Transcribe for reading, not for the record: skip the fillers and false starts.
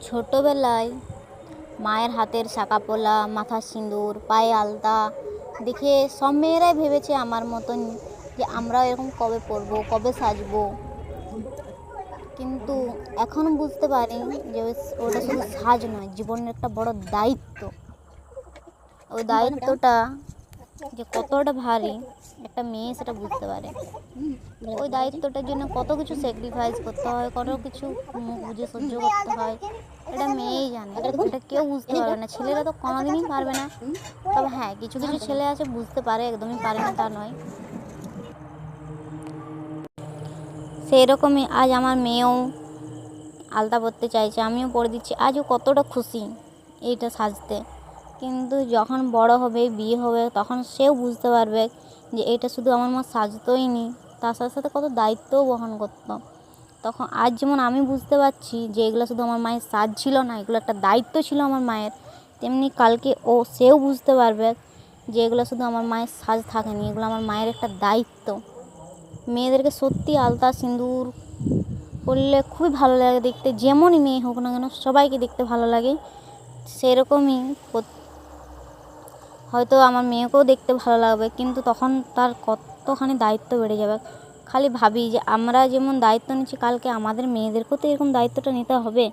ছোটোবেলায় মায়ের হাতের শাঁকা পোলা, মাথার সিঁদুর, পায়ে আলতা দেখে সব মেয়েরাই ভেবেছে আমার মতন যে আমরাও এরকম কবে পরবো, কবে সাজবো। কিন্তু এখন বুঝতে পারি যে ওটা শুধু সাজ নয়, জীবনের একটা বড় দায়িত্ব। ওই দায়িত্বটা যে কতটা ভারী একটা মেয়ে সেটা বুঝতে পারে। ওই দায়িত্বটার জন্য কত কিছু স্যাক্রিফাইস করতে হয়, কত কিছু মুখ বুঝে সহ্য করতে হয়, এটা মেয়েই জানে। এটা কেউ বুঝতে পারবে না, ছেলেরা তো কোনোদিনই পারবে না। তবে হ্যাঁ, কিছু কিছু ছেলে আছে বুঝতে পারে, একদমই পারে না তা নয়। সেই রকমই আজ আমার মেয়েও আলতা পরতে চাইছে, আমিও পরে দিচ্ছি। আজও কতটা খুশি এইটা সাজতে। কিন্তু যখন বড় হবে, বিয়ে হবে, তখন সেও বুঝতে পারবে যে এটা শুধু আমার মা সাজতোই নি, তার সাথে সাথে কত দায়িত্বও বহন করতো। তখন আজ যেমন আমি বুঝতে পারছি যে এগুলো শুধু আমার মায়ের সাজ ছিল না, এগুলো একটা দায়িত্ব ছিল আমার মায়ের, তেমনি কালকে সেও বুঝতে পারবে যে এগুলো শুধু আমার মায়ের সাজ থাকেনি, এগুলো আমার মায়ের একটা দায়িত্ব। মেয়েদেরকে সত্যি আলতা সিঁদুর পরলে খুবই ভালো লাগে দেখতে, যেমনই মেয়ে হোক না কেন সবাইকে দেখতে ভালো লাগে। সেরকমই হয়তো আমার মেয়েকেও দেখতে ভালো লাগবে, কিন্তু তখন তার কতখানি দায়িত্ব বেড়ে যাবে। খালি ভাবি যে আমরা যেমন দায়িত্ব নিচ্ছি, কালকে আমাদের মেয়েদেরকেও তো এরকম দায়িত্বটা নিতে হবে।